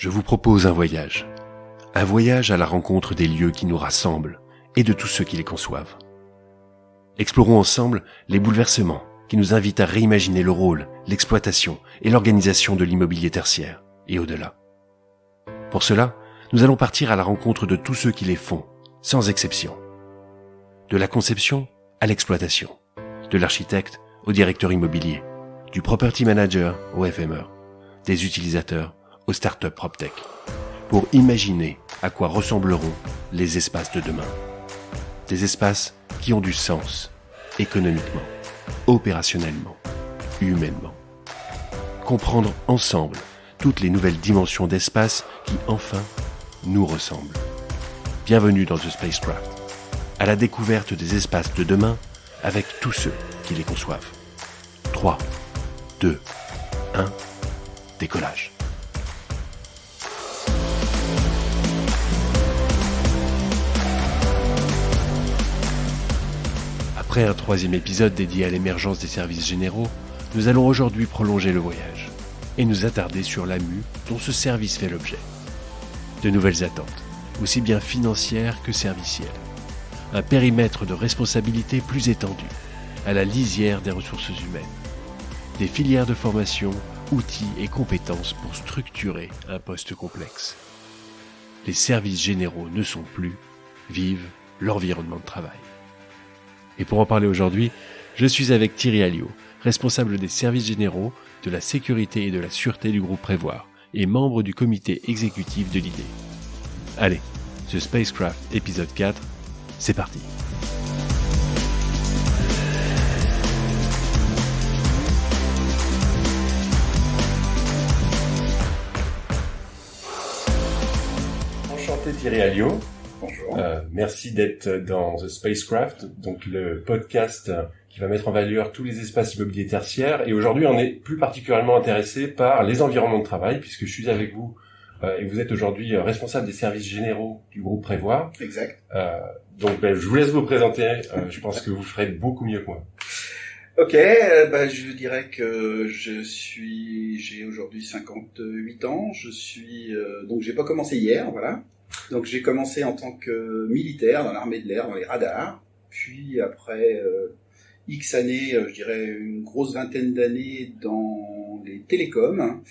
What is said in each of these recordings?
Je vous propose un voyage à la rencontre des lieux qui nous rassemblent et de tous ceux qui les conçoivent. Explorons ensemble les bouleversements qui nous invitent à réimaginer le rôle, l'exploitation et l'organisation de l'immobilier tertiaire et au-delà. Pour cela, nous allons partir à la rencontre de tous ceux qui les font, sans exception. De la conception à l'exploitation, de l'architecte au directeur immobilier, du property manager au FME, des utilisateurs aux startups PropTech, pour imaginer à quoi ressembleront les espaces de demain. Des espaces qui ont du sens, économiquement, opérationnellement, humainement. Comprendre ensemble toutes les nouvelles dimensions d'espace qui, enfin, nous ressemblent. Bienvenue dans The Spacecraft, à la découverte des espaces de demain avec tous ceux qui les conçoivent. 3, 2, 1, décollage. Après un troisième épisode dédié à l'émergence des services généraux, nous allons aujourd'hui prolonger le voyage et nous attarder sur la mue dont ce service fait l'objet. De nouvelles attentes, aussi bien financières que servicielles. Un périmètre de responsabilité plus étendu, à la lisière des ressources humaines. Des filières de formation, outils et compétences pour structurer un poste complexe. Les services généraux ne sont plus, vivent l'environnement de travail. Et pour en parler aujourd'hui, je suis avec Thierry Alliot, responsable des services généraux, de la sécurité et de la sûreté du groupe Prévoir et membre du comité exécutif de l'IDée. Allez, The Spacecraft épisode 4, c'est parti. Enchanté Thierry Alliot. Bonjour. Merci d'être dans The Spacecraft, donc le podcast qui va mettre en valeur tous les espaces immobiliers tertiaires. Et aujourd'hui, on est plus particulièrement intéressé par les environnements de travail, puisque je suis avec vous et vous êtes aujourd'hui responsable des services généraux du groupe Prévoir. Exact. Donc, je vous laisse vous présenter. Je pense que vous ferez beaucoup mieux que moi. Ok, je dirais que j'ai aujourd'hui 58 ans. Donc j'ai pas commencé hier, voilà. Donc j'ai commencé en tant que militaire dans l'armée de l'air, dans les radars. Puis après X années, je dirais une grosse vingtaine d'années dans les télécoms.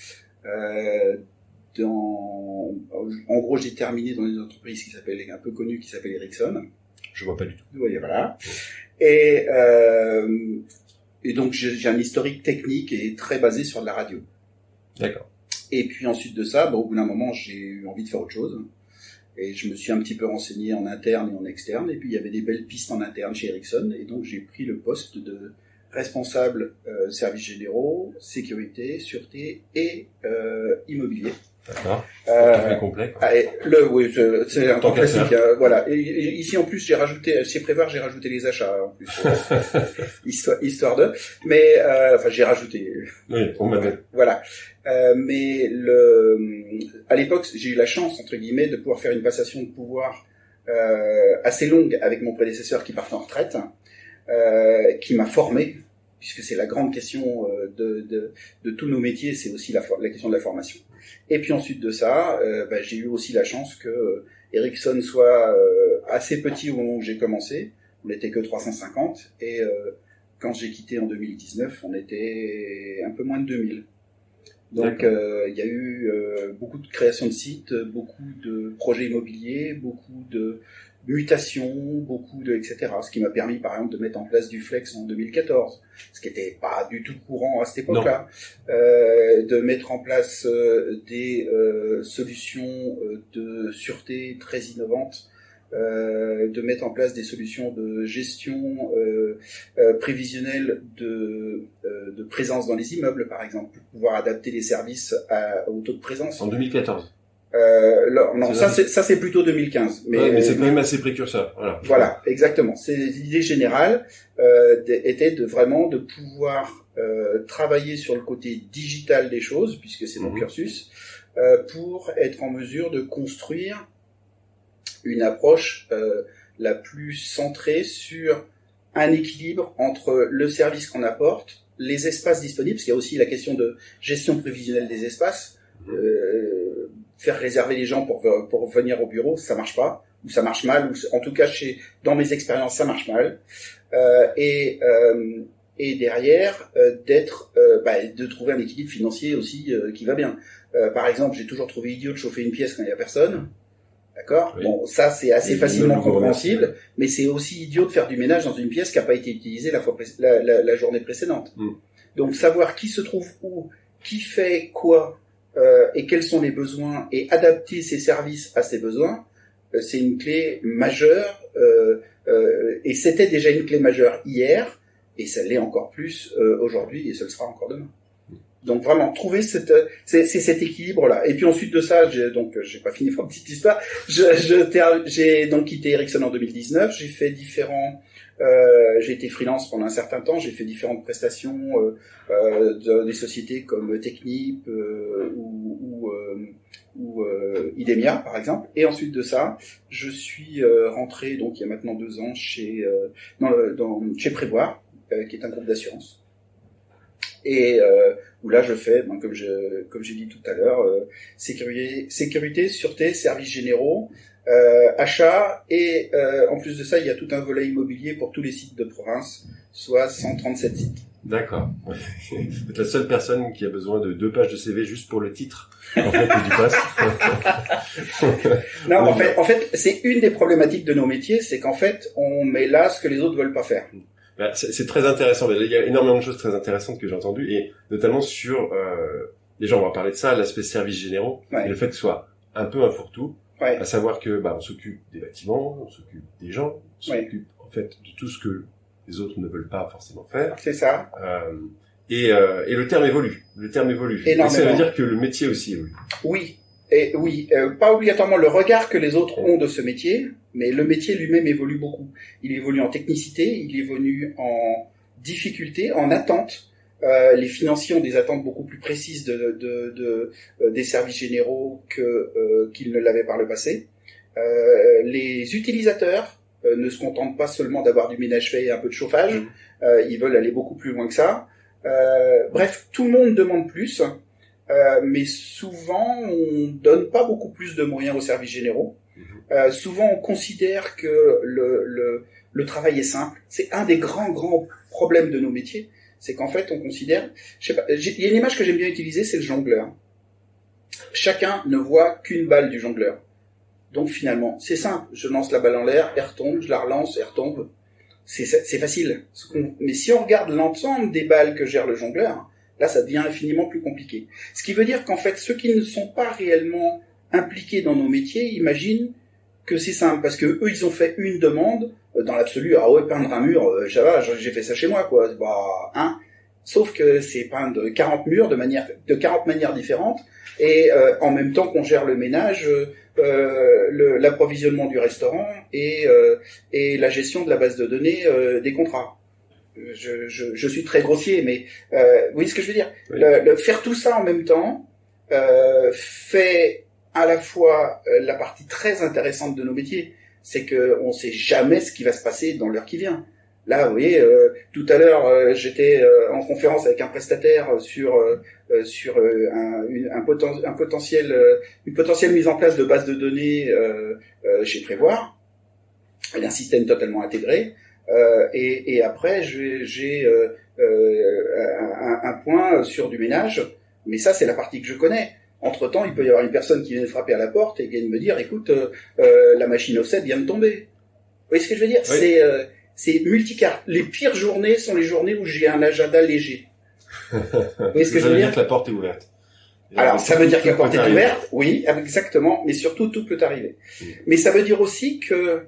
En gros, j'ai terminé dans une entreprise un peu connue qui s'appelle Ericsson. Je vois pas du tout. Oui, voilà. Et donc j'ai un historique technique et très basé sur de la radio. D'accord. Et puis ensuite de ça, au bout d'un moment, j'ai eu envie de faire autre chose. Et je me suis un petit peu renseigné en interne et en externe. Et puis il y avait des belles pistes en interne chez Ericsson. Et donc j'ai pris le poste de responsable services généraux, sécurité, sûreté et immobilier. D'accord. Très complet. Oui, c'est un temps classique. Voilà. Et ici en plus, chez Prévoir, j'ai rajouté les achats en plus, histoire de. Mais j'ai rajouté. Oui, on m'avait. Voilà. Mais à l'époque, j'ai eu la chance entre guillemets de pouvoir faire une passation de pouvoir assez longue avec mon prédécesseur qui partait en retraite, qui m'a formé. Puisque c'est la grande question de tous nos métiers, c'est aussi la question de la formation. Et puis ensuite de ça, j'ai eu aussi la chance que Ericsson soit assez petit au moment où j'ai commencé. On n'était que 350 et quand j'ai quitté en 2019, on était un peu moins de 2000. Donc il y a eu beaucoup de création de sites, beaucoup de projets immobiliers, beaucoup de mutations, etc. Ce qui m'a permis par exemple de mettre en place du flex en 2014, ce qui n'était pas du tout courant à cette époque-là. De mettre en place des solutions de sûreté très innovantes, de mettre en place des solutions de gestion prévisionnelle de présence dans les immeubles, par exemple, pour pouvoir adapter les services au taux de présence. En 2014. Non, ça c'est plutôt 2015. Mais c'est quand même assez précurseur. Voilà, exactement. L'idée générale était vraiment de pouvoir travailler sur le côté digital des choses, puisque c'est mon cursus, pour être en mesure de construire une approche la plus centrée sur un équilibre entre le service qu'on apporte, les espaces disponibles, parce qu'il y a aussi la question de gestion prévisionnelle des espaces. faire réserver les gens pour venir au bureau, ça marche pas, ou ça marche mal, ou en tout cas dans mes expériences, ça marche mal. Et derrière de trouver un équilibre financier aussi qui va bien. Par exemple, j'ai toujours trouvé idiot de chauffer une pièce quand il y a personne. D'accord. Oui. Bon, ça c'est assez facilement compréhensible, mais c'est aussi idiot de faire du ménage dans une pièce qui n'a pas été utilisée la journée précédente. Donc savoir qui se trouve où, qui fait quoi, et quels sont les besoins, et adapter ses services à ses besoins, c'est une clé majeure. Et c'était déjà une clé majeure hier, et ça l'est encore plus aujourd'hui, et ça le sera encore demain. Donc vraiment trouver cet équilibre-là. Et puis ensuite de ça, j'ai pas fini ma petite histoire. J'ai donc quitté Ericsson en 2019. J'ai fait j'ai été freelance pendant un certain temps. J'ai fait différentes prestations des sociétés comme Technip ou Idemia par exemple. Et ensuite de ça, je suis rentré donc il y a maintenant 2 ans chez Prévoir, qui est un groupe d'assurance. Et où là je fais, comme j'ai dit tout à l'heure, sécurité, sûreté, services généraux, achat, et en plus de ça, il y a tout un volet immobilier pour tous les sites de province, soit 137 sites. D'accord. Vous êtes la seule personne qui a besoin de 2 pages de CV juste pour le titre, en fait, du poste. Non, en fait, c'est une des problématiques de nos métiers, c'est qu'en fait, on met là ce que les autres veulent pas faire. C'est très intéressant. Il y a énormément de choses très intéressantes que j'ai entendues, et notamment sur, déjà on va parler de ça, l'aspect services généraux, et le fait que ce soit un peu un fourre-tout, à savoir que on s'occupe des bâtiments, on s'occupe des gens, on s'occupe en fait de tout ce que les autres ne veulent pas forcément faire. C'est ça. Et le terme évolue. Et ça veut dire que le métier aussi évolue. Oui. Et oui, pas obligatoirement le regard que les autres ont de ce métier, mais le métier lui-même évolue beaucoup. Il évolue en technicité, il évolue en difficulté, en attente. Les financiers ont des attentes beaucoup plus précises des services généraux qu'ils ne l'avaient par le passé. Les utilisateurs ne se contentent pas seulement d'avoir du ménage fait et un peu de chauffage. Ils veulent aller beaucoup plus loin que ça. Bref, tout le monde demande plus. Mais souvent, on donne pas beaucoup plus de moyens aux services généraux. Souvent, on considère que le travail est simple. C'est un des grands problèmes de nos métiers. C'est qu'en fait, on considère... il y a une image que j'aime bien utiliser, c'est le jongleur. Chacun ne voit qu'une balle du jongleur. Donc finalement, c'est simple. Je lance la balle en l'air, elle retombe, je la relance, elle retombe. C'est facile. Mais si on regarde l'ensemble des balles que gère le jongleur, là, ça devient infiniment plus compliqué. Ce qui veut dire qu'en fait, ceux qui ne sont pas réellement impliqués dans nos métiers imaginent que c'est simple, parce que eux, ils ont fait une demande, dans l'absolu, peindre un mur, j'ai fait ça chez moi, quoi. Sauf que c'est peindre 40 murs de 40 manières différentes, et en même temps qu'on gère le ménage, l'approvisionnement du restaurant et la gestion de la base de données des contrats. Je suis très grossier, mais vous voyez ce que je veux dire. Oui. Faire tout ça en même temps fait à la fois la partie très intéressante de nos métiers, c'est que on sait jamais ce qui va se passer dans l'heure qui vient. Là, vous voyez, tout à l'heure, j'étais en conférence avec un prestataire sur une potentielle mise en place de base de données chez Prévoir, d'un système totalement intégré. Et après, j'ai un point sur du ménage, mais ça, c'est la partie que je connais. Entre-temps, il peut y avoir une personne qui vient de frapper à la porte et qui vient de me dire, écoute, la machine offset vient de tomber. Vous voyez ce que je veux dire? Oui. C'est multicarte. Les pires journées sont les journées où j'ai un agenda léger. Vous voyez ce que je veux dire? Que la porte est ouverte. Alors, ça veut dire que la porte est ouverte, oui, exactement, mais surtout, tout peut arriver. Mais ça veut dire aussi que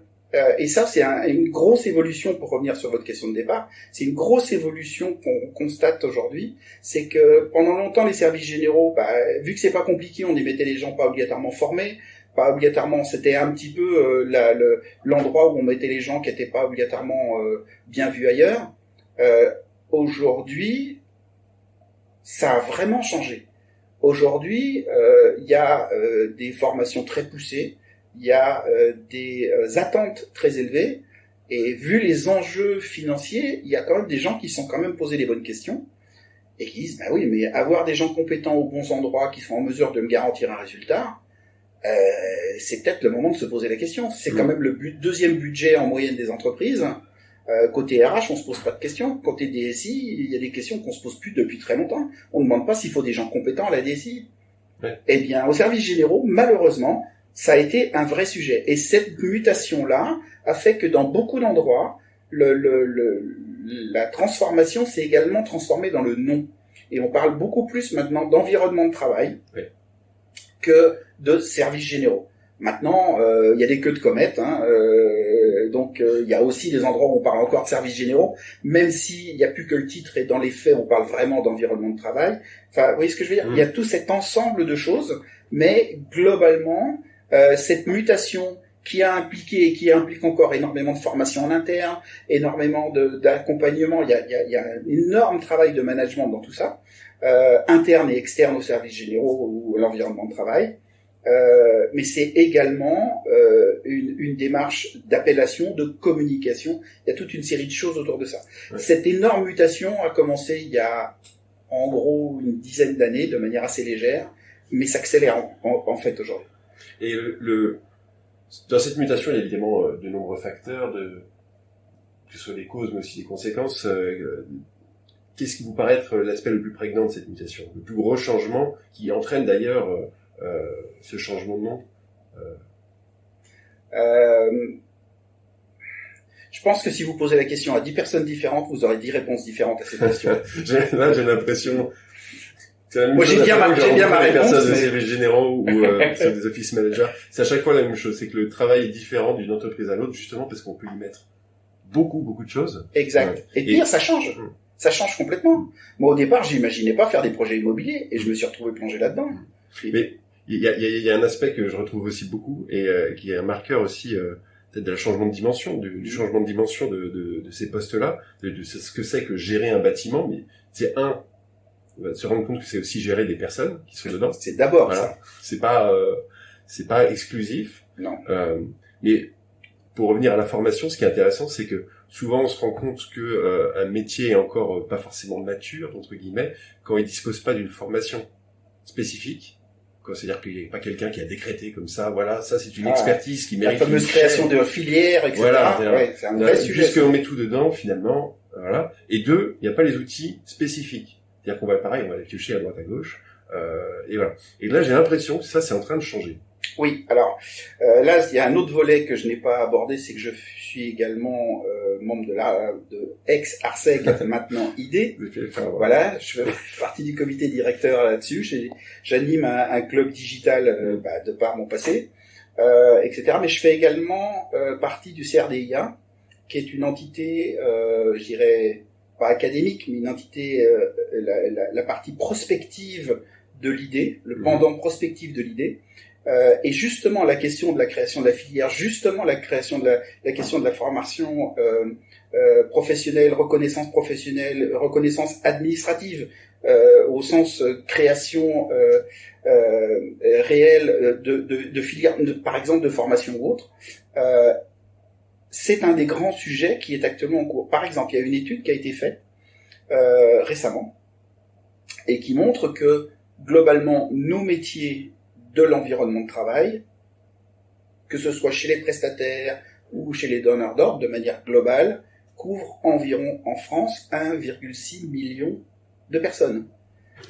et ça, c'est une grosse évolution, pour revenir sur votre question de départ, c'est une grosse évolution qu'on constate aujourd'hui, c'est que pendant longtemps, les services généraux, vu que c'est pas compliqué, on y mettait les gens pas obligatoirement formés, pas obligatoirement, c'était un petit peu l'endroit où on mettait les gens qui étaient pas obligatoirement bien vus ailleurs. Aujourd'hui, ça a vraiment changé. Aujourd'hui, il y a des formations très poussées, il y a des attentes très élevées, et vu les enjeux financiers, il y a quand même des gens qui sont quand même posés les bonnes questions, et qui disent, oui, mais avoir des gens compétents aux bons endroits, qui sont en mesure de me garantir un résultat, c'est peut-être le moment de se poser la question. C'est quand même le deuxième budget en moyenne des entreprises. Côté RH, on se pose pas de questions. Côté DSI, il y a des questions qu'on se pose plus depuis très longtemps. On ne demande pas s'il faut des gens compétents à la DSI. Ouais. Eh bien, aux services généraux, malheureusement, ça a été un vrai sujet. Et cette mutation-là a fait que dans beaucoup d'endroits, la transformation s'est également transformée dans le nom. Et on parle beaucoup plus maintenant d'environnement de travail que de services généraux. Maintenant, il y a des queues de comètes, hein, donc il y a aussi des endroits où on parle encore de services généraux, même s'il n'y a plus que le titre et dans les faits, on parle vraiment d'environnement de travail. Enfin, vous voyez ce que je veux dire ? Il y a tout cet ensemble de choses, mais globalement, cette mutation qui a impliqué et qui implique encore énormément de formation en interne, énormément d'accompagnement, il y a un énorme travail de management dans tout ça, interne et externe aux services généraux ou à l'environnement de travail. Mais c'est également une démarche d'appellation, de communication. Il y a toute une série de choses autour de ça. Ouais. Cette énorme mutation a commencé il y a en gros une dizaine d'années, de manière assez légère, mais s'accélère en fait aujourd'hui. Et dans cette mutation, il y a évidemment de nombreux facteurs, que ce soit des causes mais aussi des conséquences. Qu'est-ce qui vous paraît être l'aspect le plus prégnant de cette mutation, le plus gros changement qui entraîne d'ailleurs ce changement de nom? Je pense que si vous posez la question à 10 personnes différentes, vous aurez 10 réponses différentes à cette question. Là, j'ai l'impression... Moi, j'ai bien ma réponse. Des services généraux ou des office managers, c'est à chaque fois la même chose. C'est que le travail est différent d'une entreprise à l'autre, justement parce qu'on peut y mettre beaucoup de choses. Exact. Et pire, ça change. Ça change complètement. Moi, au départ, j'imaginais pas faire des projets immobiliers et je me suis retrouvé plongé là-dedans. Mais il y a un aspect que je retrouve aussi beaucoup et qui est un marqueur aussi peut-être de changement de dimension, du changement de dimension de ces postes-là, de ce que c'est que gérer un bâtiment. Mais c'est se rendre compte que c'est aussi gérer des personnes qui sont dedans. C'est d'abord ça. C'est pas exclusif. Non. Mais pour revenir à la formation, ce qui est intéressant, c'est que souvent on se rend compte que un métier est encore pas forcément mature entre guillemets quand il dispose pas d'une formation spécifique. C'est-à-dire qu'il n'y a pas quelqu'un qui a décrété comme ça, voilà, ça c'est une expertise qui mérite. La fameuse création de filières, etc. Voilà, ouais, c'est un vrai sujet. Puisqu'on met tout dedans, finalement, voilà. Et deux, il n'y a pas les outils spécifiques. C'est-à-dire qu'on va pareil, on va aller piocher à droite à gauche, et voilà. Et là, j'ai l'impression que ça, c'est en train de changer. Oui, alors là, il y a un autre volet que je n'ai pas abordé, c'est que je suis également membre de ex-Arsec, maintenant ID. Voilà, je fais partie du comité directeur là-dessus. J'anime un club digital de par mon passé, etc. Mais je fais également partie du CRDIA, qui est une entité, je dirais, pas académique, mais une entité, la partie prospective de l'idée, le pendant prospectif de l'idée. Et justement la question de la création de la filière, justement la création de la question de la formation professionnelle, reconnaissance administrative, au sens création réelle de filière, par exemple de formation ou autre. C'est un des grands sujets qui est actuellement en cours. Par exemple, il y a une étude qui a été faite récemment et qui montre que globalement nos métiers de l'environnement de travail, que ce soit chez les prestataires ou chez les donneurs d'ordre, de manière globale, couvrent environ en France 1,6 million de personnes.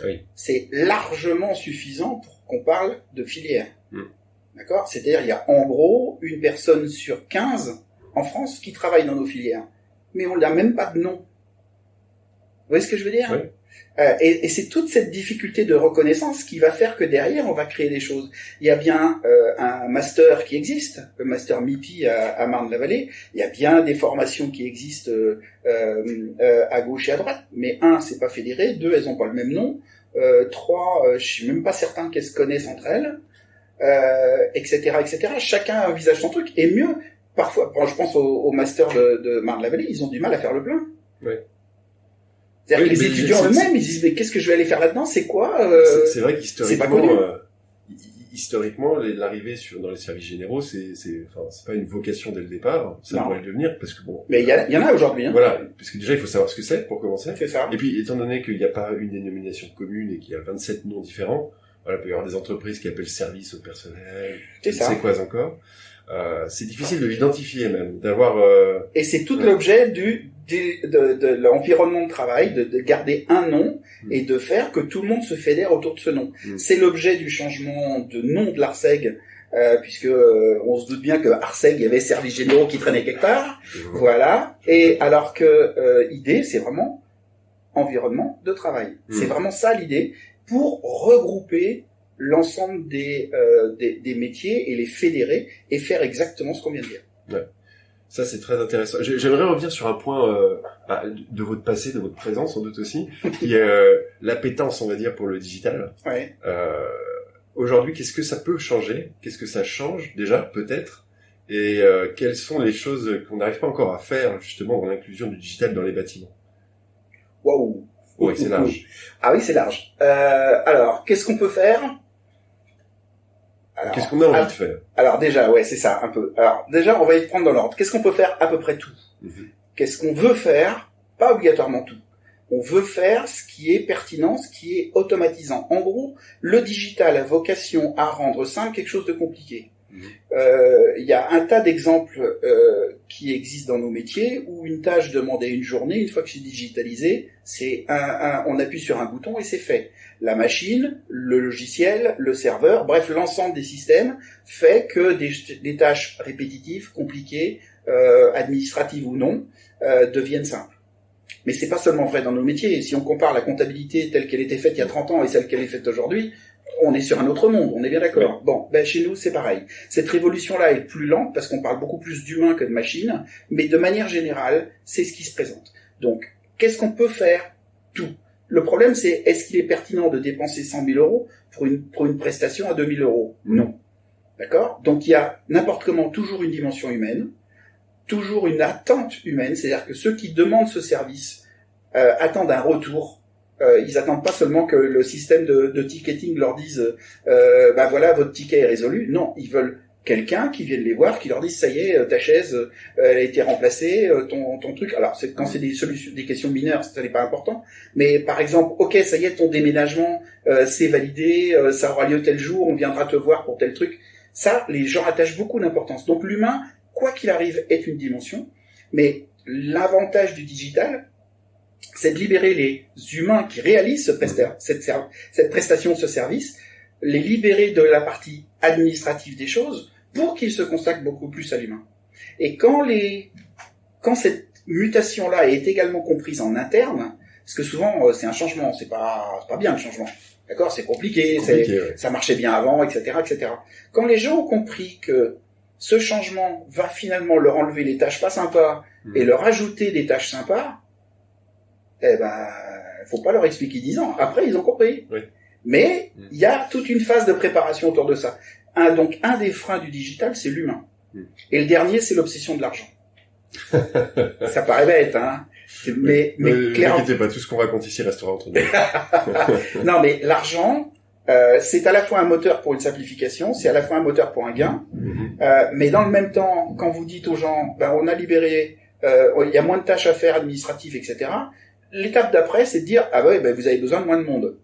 Oui. C'est largement suffisant pour qu'on parle de filière. D'accord ? C'est-à-dire, il y a en gros une personne sur 15 en France qui travaille dans nos filières. Mais on n'a même pas de nom. Vous voyez ce que je veux dire ? Oui. Et c'est toute cette difficulté de reconnaissance qui va faire que derrière, on va créer des choses. Il y a bien un master qui existe, le master MIPI à Marne-la-Vallée. Il y a bien des formations qui existent à gauche et à droite. Mais c'est pas fédéré. 2, elles ont pas le même nom. 3, je suis même pas certain qu'elles se connaissent entre elles, etc., etc. Chacun envisage son truc. Et mieux, parfois, je pense au master de Marne-la-Vallée, ils ont du mal à faire le plein. Oui. C'est-à-dire que les étudiants eux-mêmes, ils disent, mais qu'est-ce que je vais aller faire là-dedans? C'est quoi? C'est vrai qu'historiquement, l'arrivée dans les services généraux, c'est pas une vocation dès le départ. Ça pourrait le devenir, parce que bon. Mais il y en a aujourd'hui, hein. Voilà. Parce que déjà, il faut savoir ce que c'est, pour commencer. C'est ça. Et puis, étant donné qu'il n'y a pas une dénomination commune et qu'il y a 27 noms différents, voilà, il peut y avoir des entreprises qui appellent service au personnel. C'est ça. C'est quoi encore? C'est difficile de l'identifier même, d'avoir. Et c'est tout l'objet de l'environnement de travail, de garder un nom et de faire que tout le monde se fédère autour de ce nom. C'est l'objet du changement de nom de l'ARSEG, puisque on se doute bien que ARSEG, il y avait services généraux qui traînaient quelque part. Voilà. Et alors que idée, c'est vraiment environnement de travail. C'est vraiment ça l'idée, pour regrouper l'ensemble des métiers et les fédérer et faire exactement ce qu'on vient de dire. Ouais. Ça, c'est très intéressant. J'aimerais revenir sur un point de votre passé, de votre présent, sans doute aussi, qui est l'appétence, on va dire, pour le digital. Ouais. Aujourd'hui, qu'est-ce que ça peut changer? Qu'est-ce que ça change, déjà, peut-être? Et quelles sont les choses qu'on n'arrive pas encore à faire, justement, dans l'inclusion du digital dans les bâtiments? Waouh! Oui, c'est large. Ah oui, c'est large. Alors, qu'est-ce qu'on peut faire? Qu'est-ce qu'on a envie de faire? Alors déjà, ouais, c'est ça, un peu. Alors déjà, on va y prendre dans l'ordre. Qu'est-ce qu'on peut faire? À peu près tout. Qu'est-ce qu'on veut faire? Pas obligatoirement tout. On veut faire ce qui est pertinent, ce qui est automatisant. En gros, le digital a vocation à rendre simple quelque chose de compliqué. Il y a un tas d'exemples qui existent dans nos métiers où une tâche demandait une journée, une fois que c'est digitalisé, c'est on appuie sur un bouton et c'est fait. La machine, le logiciel, le serveur, bref, l'ensemble des systèmes fait que des tâches répétitives, compliquées, administratives ou non, deviennent simples. Mais c'est pas seulement vrai dans nos métiers. Si on compare la comptabilité telle qu'elle était faite il y a 30 ans et celle qu'elle est faite aujourd'hui, on est sur un autre monde, on est bien d'accord. Oui. Bon, chez nous, c'est pareil. Cette révolution-là est plus lente parce qu'on parle beaucoup plus d'humains que de machines, mais de manière générale, c'est ce qui se présente. Donc, qu'est-ce qu'on peut faire? Tout. Le problème, c'est, est-ce qu'il est pertinent de dépenser 100 000 euros pour une prestation à 2 000 euros? Non. D'accord? Donc, il y a n'importe comment toujours une dimension humaine, toujours une attente humaine, c'est-à-dire que ceux qui demandent ce service attendent un retour. Ils attendent pas seulement que le système de ticketing leur dise voilà, votre ticket est résolu. Non, ils veulent quelqu'un qui vienne les voir, qui leur dise ça y est, ta chaise elle a été remplacée, ton truc. Alors quand c'est des questions mineures, ça n'est pas important. Mais par exemple, ok, ça y est, ton déménagement c'est validé, ça aura lieu tel jour, on viendra te voir pour tel truc. Ça, les gens attachent beaucoup d'importance. Donc l'humain, quoi qu'il arrive, est une dimension. Mais l'avantage du digital, c'est de libérer les humains qui réalisent cette prestation, ce service, les libérer de la partie administrative des choses pour qu'ils se consacrent beaucoup plus à l'humain. Et quand cette mutation-là est également comprise en interne, parce que souvent c'est un changement, c'est pas bien le changement, d'accord, c'est compliqué, ouais. Ça marchait bien avant, etc., etc. Quand les gens ont compris que ce changement va finalement leur enlever les tâches pas sympas et leur ajouter des tâches sympas, faut pas leur expliquer 10 ans. Après, ils ont compris. Oui. Mais il y a toute une phase de préparation autour de ça. Donc, un des freins du digital, c'est l'humain. Et le dernier, c'est l'obsession de l'argent. Ça paraît bête, hein. Mais clairement. N'inquiétez pas, tout ce qu'on raconte ici restera entre nous. Non, mais l'argent, c'est à la fois un moteur pour une simplification, c'est à la fois un moteur pour un gain. Mais dans le même temps, quand vous dites aux gens, on a libéré, il y a moins de tâches à faire administratives, etc., l'étape d'après, c'est de dire, vous avez besoin de moins de monde.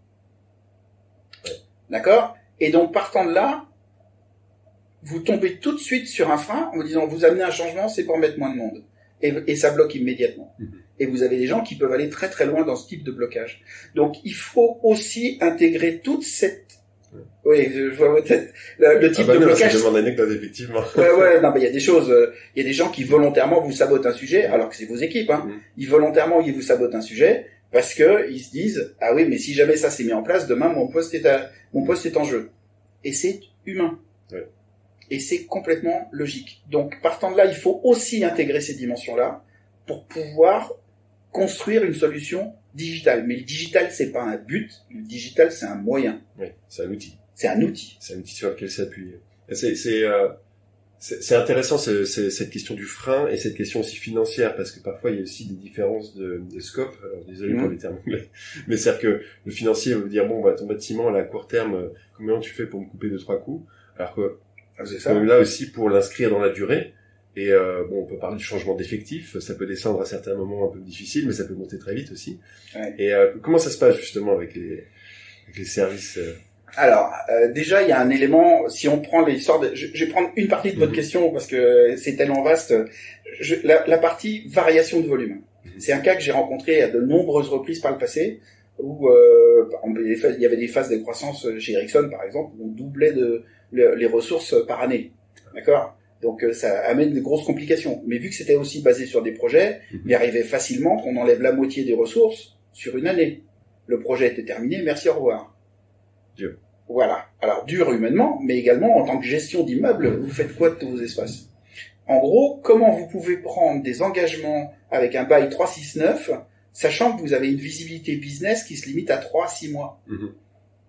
Ouais. D'accord? Et donc, partant de là, vous tombez tout de suite sur un frein en vous disant, vous amenez un changement, c'est pour mettre moins de monde. Et ça bloque immédiatement. Et vous avez des gens qui peuvent aller très très loin dans ce type de blocage. Donc, il faut aussi intégrer toute cette... Oui, je vois peut-être le type de blocage. C'est une anecdote, effectivement. Non, mais il y a des choses, il y a des gens qui volontairement vous sabotent un sujet, alors que c'est vos équipes, hein. Ils vous sabotent un sujet parce que ils se disent, ah oui, mais si jamais ça s'est mis en place, demain mon poste est en jeu. Et c'est humain. Ouais. Et c'est complètement logique. Donc, partant de là, il faut aussi intégrer ces dimensions-là pour pouvoir construire une solution digitale. Mais le digital, c'est pas un but. Le digital, c'est un moyen. Oui, c'est un outil. C'est un outil. C'est un outil sur lequel s'appuyer. C'est intéressant cette question du frein et cette question aussi financière, parce que parfois il y a aussi des différences de scope. Alors, désolé pour les termes anglais, mais c'est-à-dire que le financier veut dire ton bâtiment à court terme, combien tu fais pour me couper 2-3 coups, alors que c'est ça. Là aussi pour l'inscrire dans la durée. Et on peut parler du changement d'effectif, ça peut descendre à certains moments un peu difficiles, mais ça peut monter très vite aussi. Ouais. Et comment ça se passe justement avec les services Alors, déjà, il y a un élément, si on prend l'histoire je vais prendre une partie de votre question parce que c'est tellement vaste. La partie variation de volume. C'est un cas que j'ai rencontré à de nombreuses reprises par le passé, où il y avait des phases de croissance chez Ericsson, par exemple, où on doublait les ressources par année. D'accord ? Donc ça amène de grosses complications. Mais vu que c'était aussi basé sur des projets, il arrivait facilement qu'on enlève la moitié des ressources sur une année. Le projet était terminé, merci, au revoir. Dur. Voilà. Alors dur humainement, mais également en tant que gestion d'immeuble, vous faites quoi de tous vos espaces ? En gros, comment vous pouvez prendre des engagements avec un bail 369, sachant que vous avez une visibilité business qui se limite à 3-6 mois.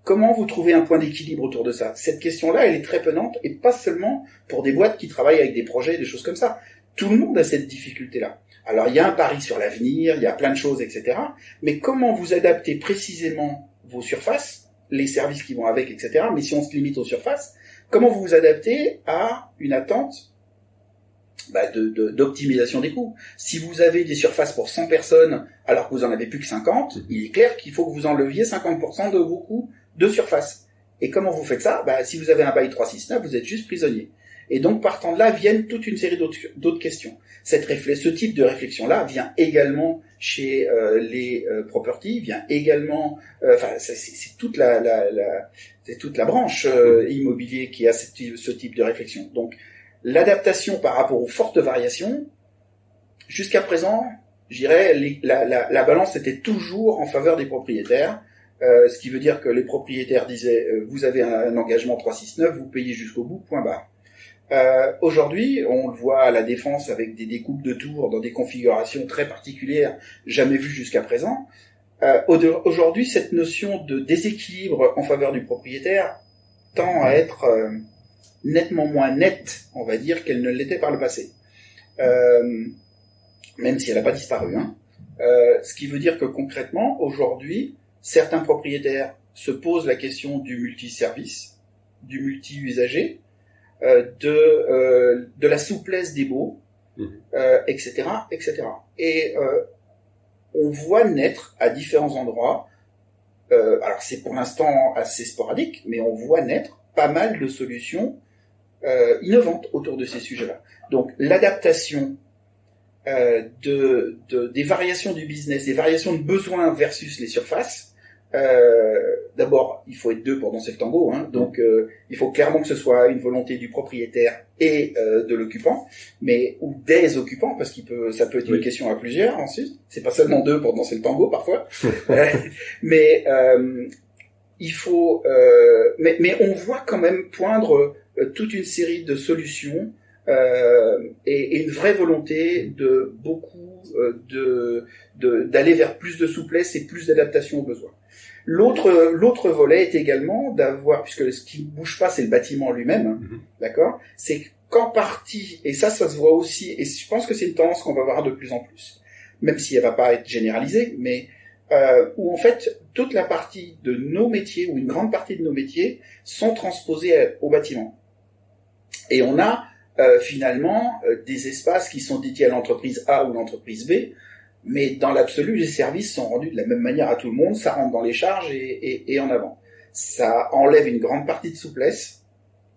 Comment vous trouvez un point d'équilibre autour de ça ? Cette question-là, elle est très penante, et pas seulement pour des boîtes qui travaillent avec des projets, des choses comme ça. Tout le monde a cette difficulté-là. Alors, il y a un pari sur l'avenir, il y a plein de choses, etc. Mais comment vous adaptez précisément vos surfaces, les services qui vont avec, etc. Mais si on se limite aux surfaces, comment vous vous adaptez à une attente d'optimisation des coûts. Si vous avez des surfaces pour 100 personnes alors que vous en avez plus que 50, il est clair qu'il faut que vous enleviez 50% de vos coûts de surface. Et comment vous faites ça ? Si vous avez un bail 369, vous êtes juste prisonnier. Et donc, partant de là, viennent toute une série d'autres questions. Ce type de réflexion-là vient également chez les property, vient également... c'est toute la branche immobilier qui a ce type de réflexion. Donc, l'adaptation par rapport aux fortes variations, jusqu'à présent, je dirais, la balance était toujours en faveur des propriétaires, ce qui veut dire que les propriétaires disaient vous avez un engagement 369, vous payez jusqu'au bout, point barre. Aujourd'hui, on le voit à la Défense avec des découpes de tours dans des configurations très particulières, jamais vues jusqu'à présent. Aujourd'hui, cette notion de déséquilibre en faveur du propriétaire tend à être nettement moins nette, on va dire, qu'elle ne l'était par le passé. Même si elle n'a pas disparu. Ce qui veut dire que concrètement, aujourd'hui, certains propriétaires se posent la question du multiservice, du multi-usager, de la souplesse des baux, etc., etc. Et on voit naître à différents endroits, alors c'est pour l'instant assez sporadique, mais on voit naître pas mal de solutions innovantes autour de ces sujets-là. Donc l'adaptation des variations du business, des variations de besoins versus les surfaces. D'abord, il faut être deux pour danser le tango, donc il faut clairement que ce soit une volonté du propriétaire et de l'occupant, ou des occupants, parce ça peut être une question à plusieurs ensuite. C'est pas seulement deux pour danser le tango parfois, mais il faut, mais on voit quand même poindre toute une série de solutions et une vraie volonté de beaucoup d'aller vers plus de souplesse et plus d'adaptation aux besoins. L'autre volet est également d'avoir, puisque ce qui ne bouge pas, c'est le bâtiment lui-même, d'accord ? C'est qu'en partie, et ça se voit aussi, et je pense que c'est une tendance qu'on va voir de plus en plus, même si elle va pas être généralisée, mais où en fait, toute la partie de nos métiers, ou une grande partie de nos métiers, sont transposés au bâtiment. Et on a finalement des espaces qui sont dédiés à l'entreprise A ou l'entreprise B, mais dans l'absolu, les services sont rendus de la même manière à tout le monde, ça rentre dans les charges et en avant. Ça enlève une grande partie de souplesse,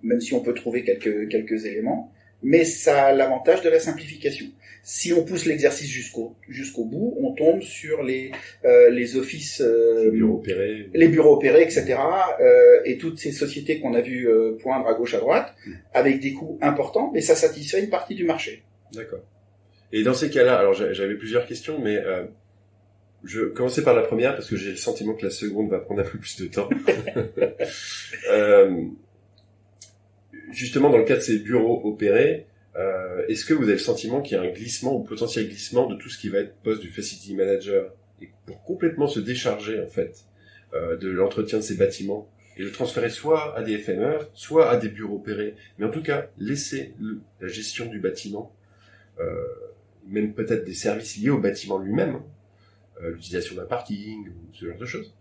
même si on peut trouver quelques éléments, mais ça a l'avantage de la simplification. Si on pousse l'exercice jusqu'au bout, on tombe sur les offices, les bureaux opérés, etc., et toutes ces sociétés qu'on a vu poindre à gauche à droite, avec des coûts importants, mais ça satisfait une partie du marché. D'accord. Et dans ces cas-là, alors j'avais plusieurs questions, mais je commençais par la première parce que j'ai le sentiment que la seconde va prendre un peu plus de temps. Justement, dans le cas de ces bureaux opérés, est-ce que vous avez le sentiment qu'il y a un glissement ou potentiel glissement de tout ce qui va être poste du facility manager, et pour complètement se décharger en fait de l'entretien de ces bâtiments et le transférer soit à des FME, soit à des bureaux opérés, mais en tout cas laisser la gestion du bâtiment, même peut-être des services liés au bâtiment lui-même, l'utilisation d'un parking ou ce genre de choses,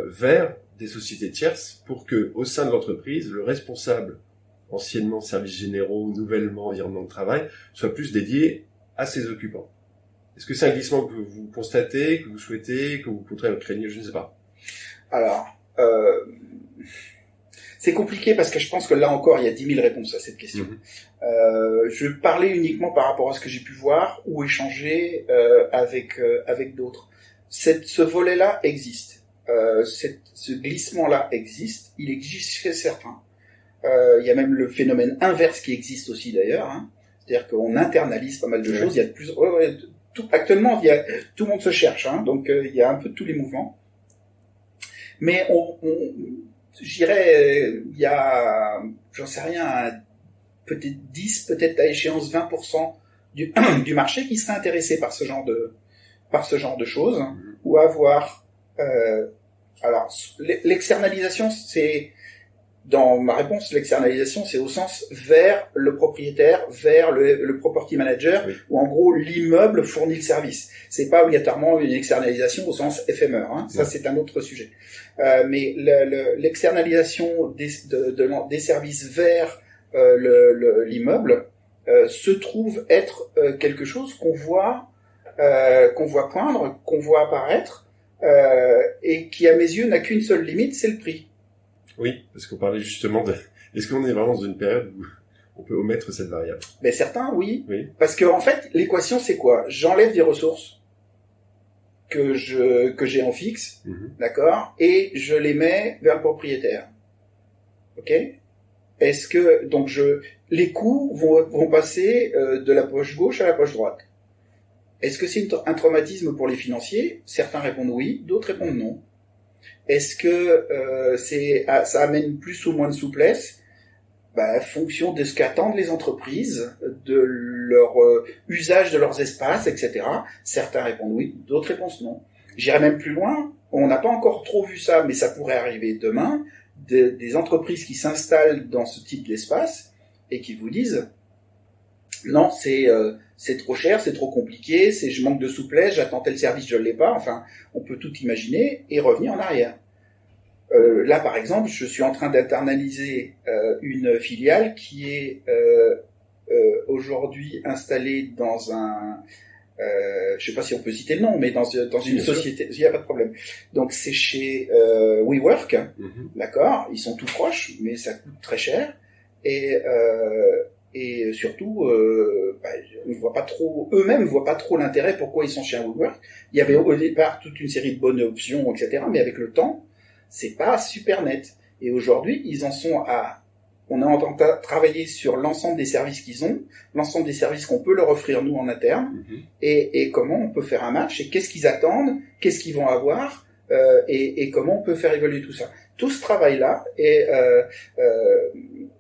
vers des sociétés tierces pour que au sein de l'entreprise, le responsable, anciennement services généraux, nouvellement environnement de travail, soit plus dédié à ses occupants. Est-ce que c'est un glissement que vous constatez, que vous souhaitez, que vous craignez, je ne sais pas. Alors, c'est compliqué parce que je pense que là encore, il y a 10 000 réponses à cette question. Je parlais uniquement par rapport à ce que j'ai pu voir ou échanger avec d'autres. Ce volet-là existe. Ce glissement-là existe. Il existe chez certains. Il y a même le phénomène inverse qui existe aussi d'ailleurs. Hein. C'est-à-dire qu'on internalise pas mal de choses. Il y a de plus... actuellement, tout le monde se cherche. Hein. Donc, il y a un peu de tous les mouvements. Mais j'irais, il y a, j'en sais rien, peut-être 10, peut-être à échéance 20% du marché qui serait intéressé par ce genre de choses, ou avoir, alors, l'externalisation, c'est, dans ma réponse, l'externalisation, c'est au sens vers le propriétaire, vers le property manager, oui. Où en gros l'immeuble fournit le service. C'est pas obligatoirement une externalisation au sens éphémère. Hein. Ça, c'est un autre sujet. Mais l'externalisation des services vers l'immeuble se trouve être quelque chose qu'on voit poindre, qu'on voit apparaître, et qui à mes yeux n'a qu'une seule limite, c'est le prix. Oui, parce qu'on parlait justement de... Est-ce qu'on est vraiment dans une période où on peut omettre cette variable? Mais certains, oui. Parce que en fait, l'équation, c'est quoi? J'enlève des ressources que j'ai en fixe, d'accord, et je les mets vers le propriétaire. Ok? Est-ce que donc les coûts vont passer de la poche gauche à la poche droite? Est-ce que c'est un traumatisme pour les financiers? Certains répondent oui, d'autres répondent non. Est-ce que ça amène plus ou moins de souplesse? Fonction de ce qu'attendent les entreprises, de leur usage de leurs espaces, etc. Certains répondent oui, d'autres répondent non. J'irai même plus loin. On n'a pas encore trop vu ça, mais ça pourrait arriver demain. Des entreprises qui s'installent dans ce type d'espace et qui vous disent non, c'est trop cher, c'est trop compliqué, je manque de souplesse, j'attends tel service, je l'ai pas. Enfin, on peut tout imaginer et revenir en arrière. Là, par exemple, je suis en train d'internaliser une filiale qui est aujourd'hui installée dans un... je sais pas si on peut citer le nom, mais dans une société, il n'y a pas de problème. Donc c'est chez WeWork, d'accord. Ils sont tout proches, mais ça coûte très cher et surtout, on voit pas trop, eux-mêmes voient pas trop l'intérêt pourquoi ils sont chez un WeWork. Il y avait au départ toute une série de bonnes options, etc. Mais avec le temps, c'est pas super net. Et aujourd'hui, ils en sont on est en train de travailler sur l'ensemble des services qu'ils ont, l'ensemble des services qu'on peut leur offrir nous en interne, et comment on peut faire un match, et qu'est-ce qu'ils attendent, qu'est-ce qu'ils vont avoir, et comment on peut faire évoluer tout ça. Tout ce travail-là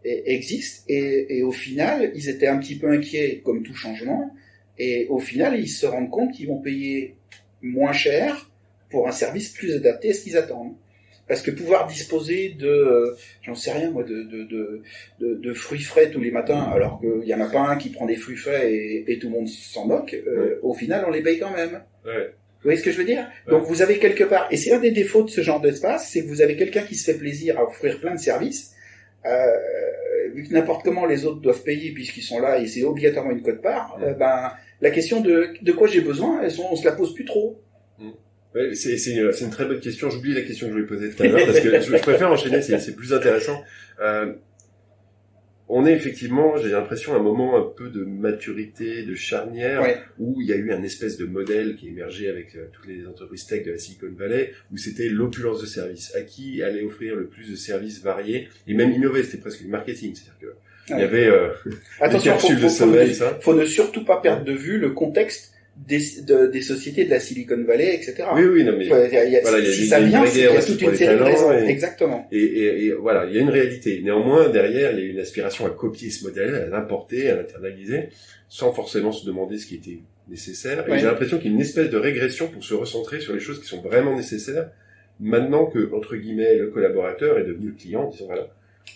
existe, et au final, ils étaient un petit peu inquiets, comme tout changement, et au final, ils se rendent compte qu'ils vont payer moins cher pour un service plus adapté à ce qu'ils attendent. Parce que pouvoir disposer j'en sais rien moi, de fruits frais tous les matins, alors qu'il y en a pas un qui prend des fruits frais et tout le monde s'en moque, au final, on les paye quand même. Ouais. Vous voyez ce que je veux dire? Donc vous avez quelque part, et c'est un des défauts de ce genre d'espace, c'est que vous avez quelqu'un qui se fait plaisir à offrir plein de services, vu que n'importe comment les autres doivent payer puisqu'ils sont là et c'est obligatoirement une quote-part, la question de quoi j'ai besoin, on se la pose plus trop. Ouais, c'est une très bonne question. J'oublie la question que je voulais poser tout à l'heure parce que je préfère enchaîner, c'est plus intéressant. On est effectivement, j'ai l'impression, à un moment un peu de maturité, de charnière, où il y a eu un espèce de modèle qui émergeait avec toutes les entreprises tech de la Silicon Valley, où c'était l'opulence de services. À qui allait offrir le plus de services variés et même innover, c'était presque du marketing. C'est-à-dire que il y avait des capsules de sommeil, ça. Faut ne surtout pas perdre de vue le contexte des sociétés de la Silicon Valley, etc. Oui, non, mais si ça vient, il y a toute une série de raisons. Exactement. Et voilà, il y a une réalité. Néanmoins, derrière, il y a une aspiration à copier ce modèle, à l'importer, à l'internaliser, sans forcément se demander ce qui était nécessaire. Et j'ai l'impression qu'il y a une espèce de régression pour se recentrer sur les choses qui sont vraiment nécessaires, maintenant que, entre guillemets, le collaborateur est devenu le client, en disant voilà,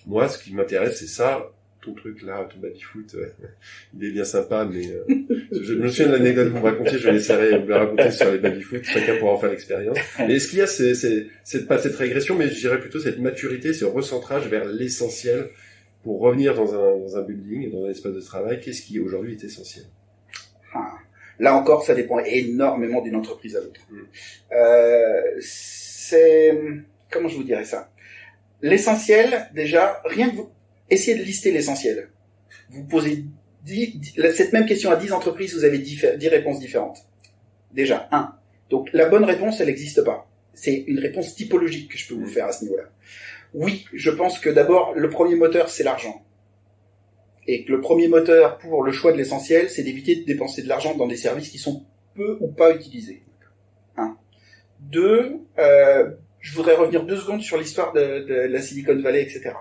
moi, ce qui m'intéresse, c'est ça. Ton truc là, ton baby-foot, il est bien sympa, mais je me souviens de l'anecdote que vous me racontiez, je laisserai vous la raconter sur les baby-foot, chacun pourra en faire l'expérience. Et ce qu'il y a, c'est pas cette régression, mais je dirais plutôt cette maturité, ce recentrage vers l'essentiel pour revenir dans un building, dans un espace de travail. Qu'est-ce qui aujourd'hui est essentiel? Là encore, ça dépend énormément d'une entreprise à l'autre. Comment je vous dirais ça? l'essentiel, déjà, rien que vous essayez de lister l'essentiel. Vous posez cette même question à 10 entreprises, vous avez 10 réponses différentes. Déjà, 1. Donc, la bonne réponse, elle n'existe pas. C'est une réponse typologique que je peux vous faire à ce niveau-là. Oui, je pense que d'abord, le premier moteur, c'est l'argent. Et que le premier moteur pour le choix de l'essentiel, c'est d'éviter de dépenser de l'argent dans des services qui sont peu ou pas utilisés. 1. 2, je voudrais revenir 2 secondes sur l'histoire de la Silicon Valley, etc.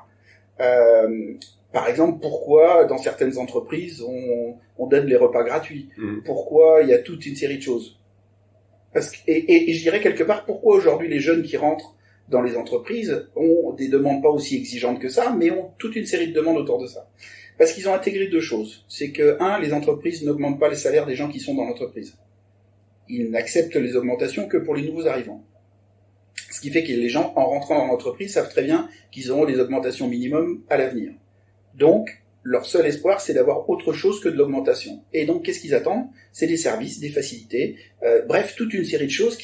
Par exemple, pourquoi dans certaines entreprises on donne les repas gratuits? Pourquoi il y a toute une série de choses? Et je dirais quelque part, pourquoi aujourd'hui les jeunes qui rentrent dans les entreprises ont des demandes pas aussi exigeantes que ça, mais ont toute une série de demandes autour de ça? Parce qu'ils ont intégré 2 choses. C'est que, 1, les entreprises n'augmentent pas les salaires des gens qui sont dans l'entreprise. Ils n'acceptent les augmentations que pour les nouveaux arrivants. Ce qui fait que les gens, en rentrant dans l'entreprise, savent très bien qu'ils auront des augmentations minimum à l'avenir. Donc, leur seul espoir, c'est d'avoir autre chose que de l'augmentation. Et donc, qu'est-ce qu'ils attendent? C'est des services, des facilités, bref, toute une série de choses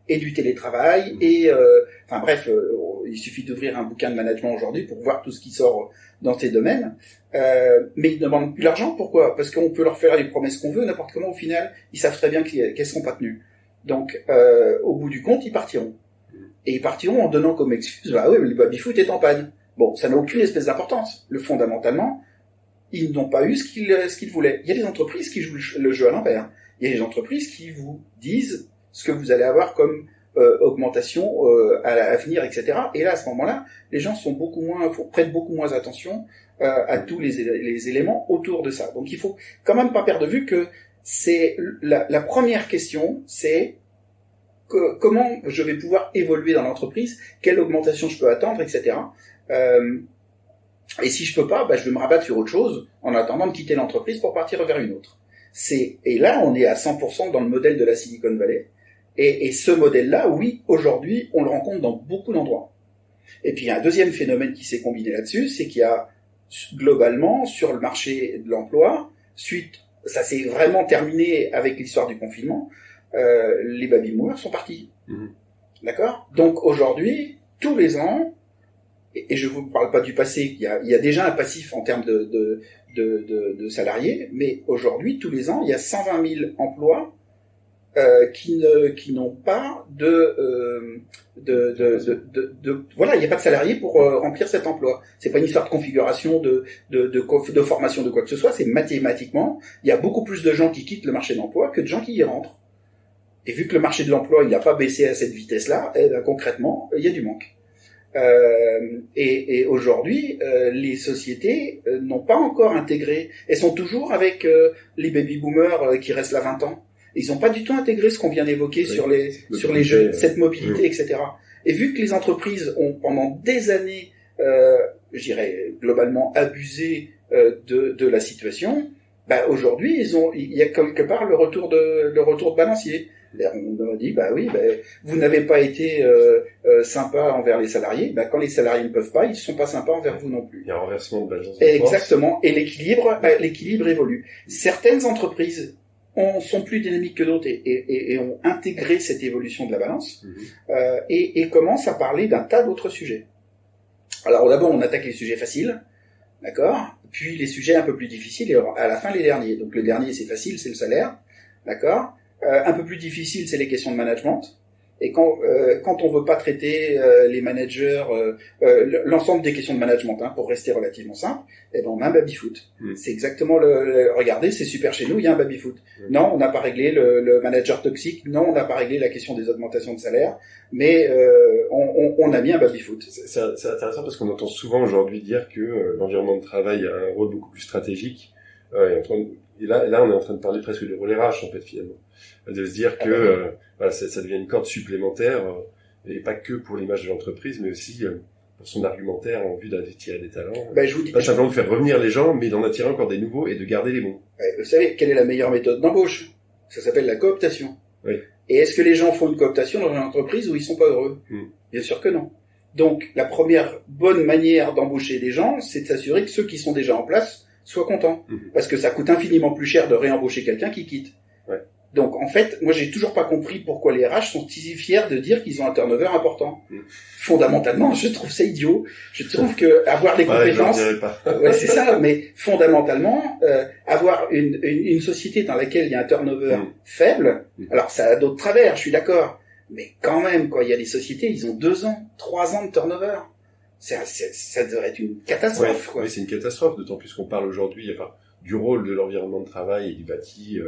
et du télétravail, il suffit d'ouvrir un bouquin de management aujourd'hui pour voir tout ce qui sort dans ces domaines. Mais ils ne demandent plus l'argent. Pourquoi? Parce qu'on peut leur faire les promesses qu'on veut, n'importe comment, au final, ils savent très bien qu'elles ne seront pas tenues. Donc, au bout du compte, ils partiront. Et ils partiront en donnant comme excuse, bah oui, le baby-foot est en panne. Bon, ça n'a aucune espèce d'importance. Fondamentalement, ils n'ont pas eu ce qu'ils voulaient. Il y a des entreprises qui jouent le jeu à l'envers. Il y a des entreprises qui vous disent ce que vous allez avoir comme augmentation à venir, etc. Et là, à ce moment-là, les gens prêtent beaucoup moins attention à tous les éléments autour de ça. Donc, il faut quand même pas perdre de vue que c'est la première question, c'est comment je vais pouvoir évoluer dans l'entreprise, quelle augmentation je peux attendre, etc. Et si je peux pas, je vais me rabattre sur autre chose en attendant de quitter l'entreprise pour partir vers une autre. Et là, on est à 100% dans le modèle de la Silicon Valley. Et ce modèle-là, oui, aujourd'hui, on le rencontre dans beaucoup d'endroits. Et puis, il y a un deuxième phénomène qui s'est combiné là-dessus, c'est qu'il y a globalement, sur le marché de l'emploi, ça s'est vraiment terminé avec l'histoire du confinement, les baby-boomers sont partis. D'accord? Donc, aujourd'hui, tous les ans, et je vous parle pas du passé, il y a déjà un passif en termes de salariés, mais aujourd'hui, tous les ans, il y a 120 000 emplois qui n'ont pas voilà, il n'y a pas de salariés pour remplir cet emploi. C'est pas une histoire de configuration, de formation de quoi que ce soit, c'est mathématiquement, il y a beaucoup plus de gens qui quittent le marché de l'emploi que de gens qui y rentrent. Et vu que le marché de l'emploi, il n'a pas baissé à cette vitesse-là, concrètement, il y a du manque. Et aujourd'hui, les sociétés n'ont pas encore intégré, elles sont toujours avec les baby-boomers qui restent là 20 ans. Ils n'ont pas du tout intégré ce qu'on vient d'évoquer sur les jeunes, cette mobilité, etc. Et vu que les entreprises ont pendant des années, je dirais globalement abusé de la situation, aujourd'hui il y a quelque part le retour de balancier. On a dit vous n'avez pas été sympa envers les salariés. Quand les salariés ne peuvent pas, ils ne sont pas sympas envers vous non plus. Il y a un renversement de balance. Exactement. Et l'équilibre évolue. Certaines entreprises sont plus dynamiques que d'autres et ont intégré cette évolution de la balance et commencent à parler d'un tas d'autres sujets. Alors d'abord, on attaque les sujets faciles, d'accord, puis les sujets un peu plus difficiles et à la fin les derniers. Donc le dernier, c'est facile, c'est le salaire, d'accord. Un peu plus difficile, c'est les questions de management. Et quand on veut pas traiter les managers, l'ensemble des questions de management, pour rester relativement simple, on a un baby-foot. C'est exactement regardez, c'est super chez nous, il y a un baby-foot. Non, on n'a pas réglé le manager toxique. Non, on n'a pas réglé la question des augmentations de salaire. Mais on a mis un baby-foot. C'est intéressant parce qu'on entend souvent aujourd'hui dire que l'environnement de travail a un rôle beaucoup plus stratégique. Et là, on est en train de parler presque de rôle RH, en fait, finalement. De se dire que ça devient une corde supplémentaire, et pas que pour l'image de l'entreprise, mais aussi pour son argumentaire en vue d'attirer des talents. Je vous dis, pas simplement de faire revenir les gens, mais d'en attirer encore des nouveaux et de garder les bons. Vous savez, quelle est la meilleure méthode d'embauche? Ça s'appelle la cooptation. Oui. Et est-ce que les gens font une cooptation dans une entreprise où ils sont pas heureux? Bien sûr que non. Donc, la première bonne manière d'embaucher des gens, c'est de s'assurer que ceux qui sont déjà en place soient contents. Parce que ça coûte infiniment plus cher de réembaucher quelqu'un qui quitte. Donc, en fait, moi, j'ai toujours pas compris pourquoi les RH sont si fiers de dire qu'ils ont un turnover important. Fondamentalement, je trouve ça idiot. Je trouve que avoir des compétences, ouais, c'est ça. Mais fondamentalement, avoir une société dans laquelle il y a un turnover faible, alors ça a d'autres travers, je suis d'accord. Mais quand même, quoi, il y a des sociétés, ils ont 2 ans, 3 ans de turnover. Ça devrait être une catastrophe. Ouais, quoi. Oui, c'est une catastrophe, d'autant plus qu'on parle aujourd'hui, du rôle de l'environnement de travail et du bâti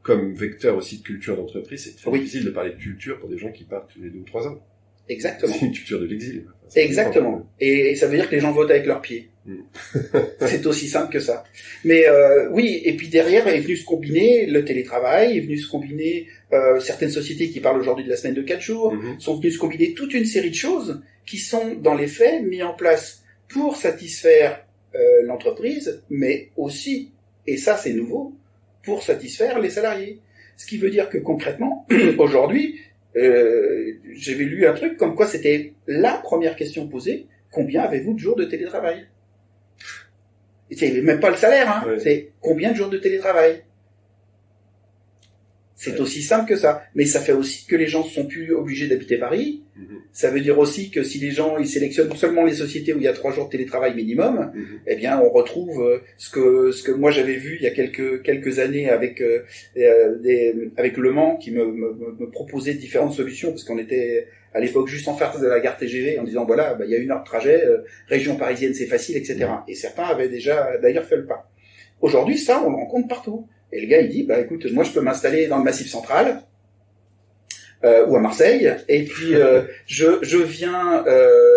comme vecteur aussi de culture d'entreprise. C'est très difficile de parler de culture pour des gens qui partent tous les 2 ou 3 ans. Exactement. C'est une culture de l'exil. Exactement. Et ça veut dire que les gens votent avec leurs pieds. C'est aussi simple que ça. Mais oui, et puis derrière est venu se combiner le télétravail, est venu se combiner certaines sociétés qui parlent aujourd'hui de la semaine de 4 jours, sont venues se combiner toute une série de choses qui sont dans les faits mis en place pour satisfaire l'entreprise, mais aussi, et ça c'est nouveau, pour satisfaire les salariés. Ce qui veut dire que concrètement, aujourd'hui, j'avais lu un truc comme quoi c'était la première question posée: combien avez-vous de jours de télétravail? C'est même pas le salaire, hein. Ouais. C'est combien de jours de télétravail? C'est aussi simple que ça. Mais ça fait aussi que les gens sont plus obligés d'habiter Paris. Ça veut dire aussi que si les gens ils sélectionnent seulement les sociétés où il y a 3 jours de télétravail minimum, eh bien on retrouve ce que moi j'avais vu il y a quelques années avec Le Mans qui me proposait différentes solutions, parce qu'on était à l'époque juste en face de la gare TGV en disant voilà, il y a 1 heure de trajet, région parisienne c'est facile, etc. Et certains avaient déjà d'ailleurs fait le pas. Aujourd'hui ça on le rencontre partout. Et le gars il dit écoute, moi je peux m'installer dans le Massif Central ou à Marseille, et puis je viens,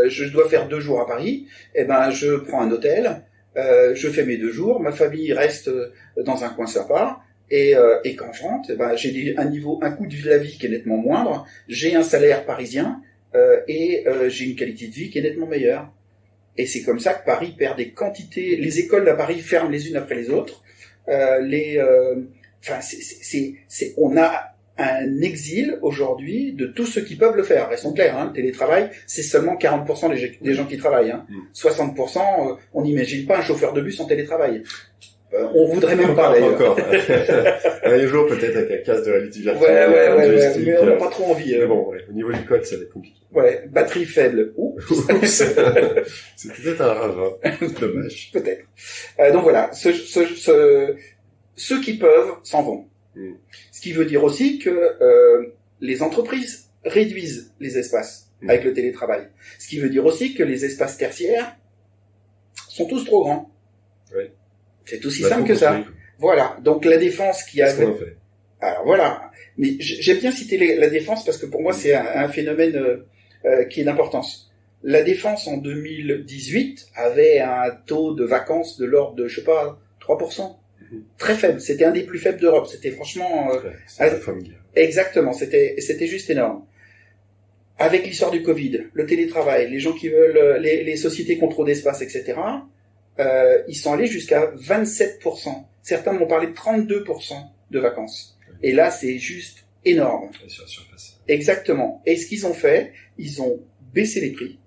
je dois faire 2 jours à Paris, et ben je prends un hôtel, je fais mes 2 jours, ma famille reste dans un coin sympa, et quand je rentre, j'ai un coût de la vie qui est nettement moindre, j'ai un salaire parisien et j'ai une qualité de vie qui est nettement meilleure. Et c'est comme ça que Paris perd des quantités. Les écoles à Paris ferment les unes après les autres. On a un exil aujourd'hui de tous ceux qui peuvent le faire. Restons clairs, hein, le télétravail, c'est seulement 40% des gens qui travaillent. Hein. 60%, on n'imagine pas un chauffeur de bus en télétravail. On voudrait même pas d'ailleurs. Encore. Un jour peut-être avec un casque de réalité virtuelle. Ouais, mais on n'a pas trop envie. Mais bon, au niveau du code, ça va être compliqué. Ouais, batterie faible. C'est peut-être un ravin. Dommage. Peut-être. Donc voilà, ceux qui peuvent s'en vont. Ce qui veut dire aussi que les entreprises réduisent les espaces avec le télétravail. Ce qui veut dire aussi que les espaces tertiaires sont tous trop grands. Oui. C'est aussi simple que ça. Voilà. Donc la défense qui a... Qu'est-ce qu'on en fait ? Alors voilà. Mais j'aime bien citer la défense parce que pour moi c'est un phénomène qui est d'importance. La défense en 2018 avait un taux de vacances de l'ordre de, 3%. Très faible. C'était un des plus faibles d'Europe. C'était franchement... exactement. C'était juste énorme. Avec l'histoire du Covid, le télétravail, les gens qui veulent... Les sociétés qui ont trop d'espace, etc., ils sont allés jusqu'à 27%. Certains m'ont parlé de 32% de vacances. Et là, c'est juste énorme. Sur la surface. Exactement. Et ce qu'ils ont fait, ils ont baissé les prix.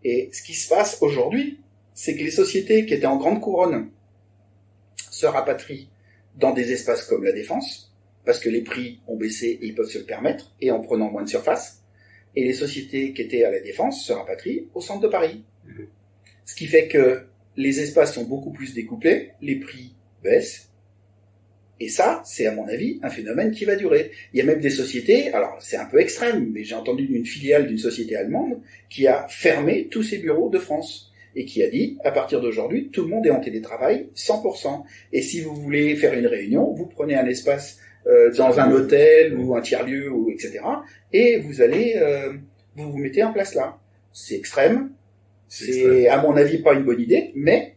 Et ce qui se passe aujourd'hui, c'est que les sociétés qui étaient en grande couronne se rapatrient dans des espaces comme la Défense, parce que les prix ont baissé et ils peuvent se le permettre, et en prenant moins de surface. Et les sociétés qui étaient à la Défense se rapatrient au centre de Paris. Ce qui fait que les espaces sont beaucoup plus découplés, les prix baissent, et ça, c'est à mon avis un phénomène qui va durer. Il y a même des sociétés, alors c'est un peu extrême, mais j'ai entendu d'une filiale d'une société allemande qui a fermé tous ses bureaux de France et qui a dit, à partir d'aujourd'hui, tout le monde est en télétravail 100%. Et si vous voulez faire une réunion, vous prenez un espace dans un hôtel ou un tiers-lieu, ou etc. et vous allez, vous mettez en place là. C'est extrême. C'est à mon avis pas une bonne idée, mais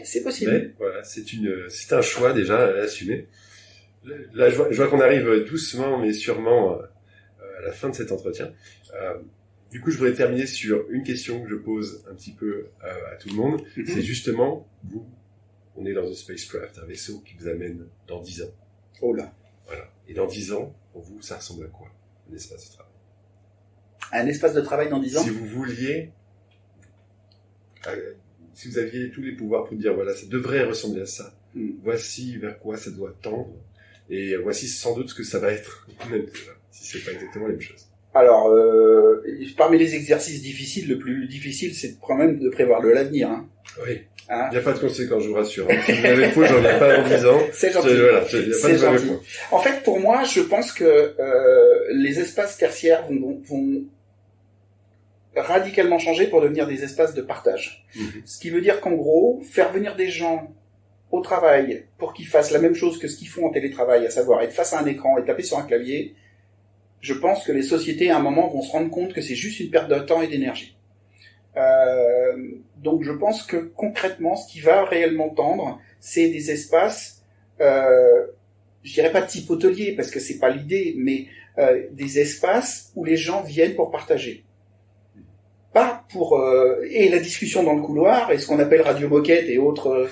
c'est possible. Mais, voilà, c'est un choix déjà à assumer. Là, je vois qu'on arrive doucement mais sûrement à la fin de cet entretien. Du coup, je voudrais terminer sur une question que je pose un petit peu à tout le monde. C'est justement, on est dans un spacecraft, un vaisseau qui vous amène dans 10 ans. Oh là. Voilà. Et dans 10 ans, pour vous, ça ressemble à quoi, un espace de travail? Un espace de travail dans 10 ans? Si vous vouliez, si vous aviez tous les pouvoirs pour dire, voilà, ça devrait ressembler à ça. Voici vers quoi ça doit tendre. Et voici sans doute ce que ça va être, même si c'est pas exactement la même chose. Alors, parmi les exercices difficiles, le plus difficile, c'est quand même de prévoir l'avenir. Hein. Oui. Il n'y a pas de conséquences, je vous rassure. Si vous m'avez faux, j'en ai pas en 10 ans. C'est gentil. Voilà, il n'y a pas de mauvais point. En fait, pour moi, je pense que les espaces tertiaires vont radicalement changer pour devenir des espaces de partage. Ce qui veut dire qu'en gros, faire venir des gens au travail pour qu'ils fassent la même chose que ce qu'ils font en télétravail, à savoir être face à un écran et taper sur un clavier, je pense que les sociétés, à un moment, vont se rendre compte que c'est juste une perte de temps et d'énergie. Donc je pense que concrètement, ce qui va réellement tendre, c'est des espaces, je dirais pas de type hôtelier, parce que c'est pas l'idée, mais des espaces où les gens viennent pour partager. Pas pour et la discussion dans le couloir et ce qu'on appelle radio moquette et autres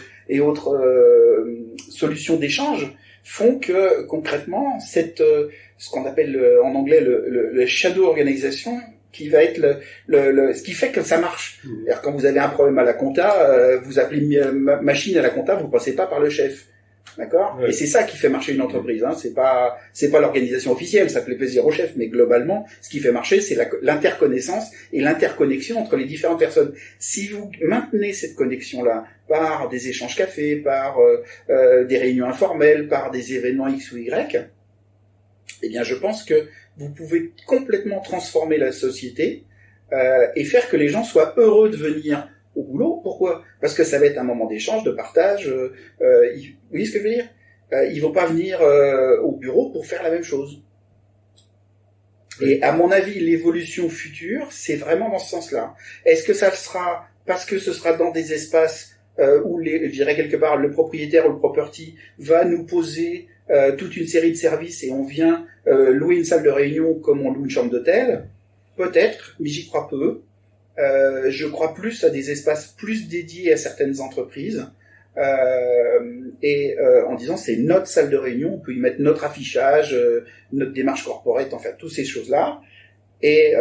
solutions d'échange font que concrètement ce qu'on appelle en anglais le shadow organisation qui va être ce qui fait que ça marche. C'est-à-dire, quand vous avez un problème à la compta, vous appelez machine à la compta, vous passez pas par le chef. D'accord? Ouais. Et c'est ça qui fait marcher une entreprise, hein. C'est pas l'organisation officielle, ça fait plaisir au chef, mais globalement, ce qui fait marcher, c'est l'interconnaissance et l'interconnexion entre les différentes personnes. Si vous maintenez cette connexion-là par des échanges café, par des réunions informelles, par des événements X ou Y, eh bien, je pense que vous pouvez complètement transformer la société et faire que les gens soient heureux de venir au boulot. Pourquoi? Parce que ça va être un moment d'échange, de partage. Vous voyez ce que je veux dire? Ils vont pas venir au bureau pour faire la même chose. Et à mon avis, l'évolution future, c'est vraiment dans ce sens-là. Est-ce que ça sera parce que ce sera dans des espaces où je dirais quelque part le propriétaire ou le property va nous poser toute une série de services et on vient louer une salle de réunion comme on loue une chambre d'hôtel? Peut-être, mais j'y crois peu. Je crois plus à des espaces plus dédiés à certaines entreprises en disant c'est notre salle de réunion, on peut y mettre notre affichage, notre démarche corporate, enfin toutes ces choses-là. Et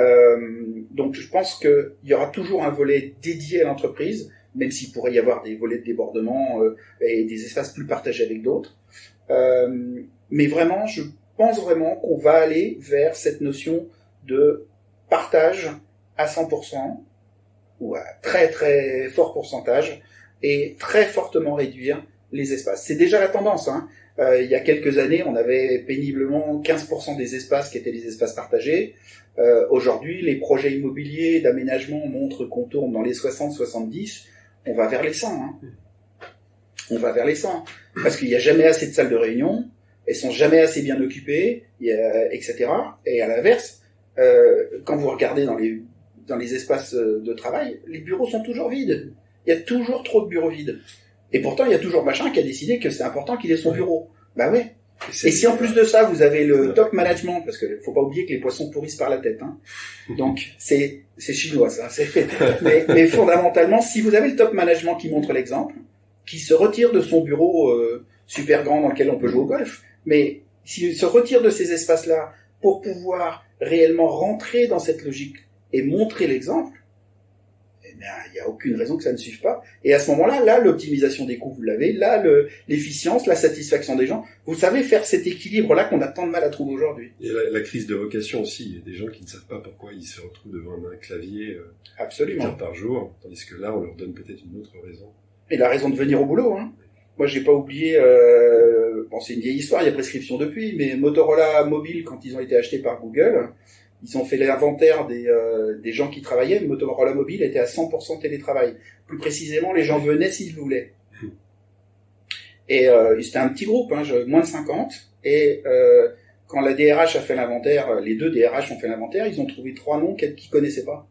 donc je pense qu'il y aura toujours un volet dédié à l'entreprise, même s'il pourrait y avoir des volets de débordement et des espaces plus partagés avec d'autres. Mais vraiment, je pense vraiment qu'on va aller vers cette notion de partage à 100%, ou à très très fort pourcentage, et très fortement réduire les espaces. C'est déjà la tendance, hein. Il y a quelques années, on avait péniblement 15% des espaces qui étaient des espaces partagés. Aujourd'hui, les projets immobiliers d'aménagement montrent qu'on tourne dans les 60-70, on va vers les 100. Hein. On va vers les 100. Parce qu'il n'y a jamais assez de salles de réunion, elles sont jamais assez bien occupées, etc. Et à l'inverse, quand vous regardez dans les espaces de travail, les bureaux sont toujours vides. Il y a toujours trop de bureaux vides. Et pourtant, il y a toujours machin qui a décidé que c'est important qu'il ait son bureau. Bah ouais. Et si en plus de ça, vous avez le top management, parce que faut pas oublier que les poissons pourrissent par la tête, hein. Donc, c'est chinois, ça. Mais fondamentalement, si vous avez le top management qui montre l'exemple, qui se retire de son bureau super grand dans lequel on peut jouer au golf, mais s'il se retire de ces espaces-là pour pouvoir réellement rentrer dans cette logique et montrer l'exemple, eh bien, il n'y a aucune raison que ça ne suive pas. Et à ce moment-là, l'optimisation des coûts, vous l'avez, l'efficience, la satisfaction des gens, vous savez faire cet équilibre-là qu'on a tant de mal à trouver aujourd'hui. Et la crise de vocation aussi, il y a des gens qui ne savent pas pourquoi ils se retrouvent devant un clavier absolument 8 heures par jour, tandis que là, on leur donne peut-être une autre raison. Et la raison de venir au boulot, hein. Moi, j'ai pas oublié, bon, c'est une vieille histoire, il y a prescription depuis, mais Motorola Mobile, quand ils ont été achetés par Google, ils ont fait l'inventaire des gens qui travaillaient. Motorola Mobile était à 100% télétravail. Plus précisément, les gens venaient s'ils voulaient. Et c'était un petit groupe, hein, moins de 50. Et quand la DRH a fait l'inventaire, les deux DRH ont fait l'inventaire, ils ont trouvé 3 noms qu'ils connaissaient pas.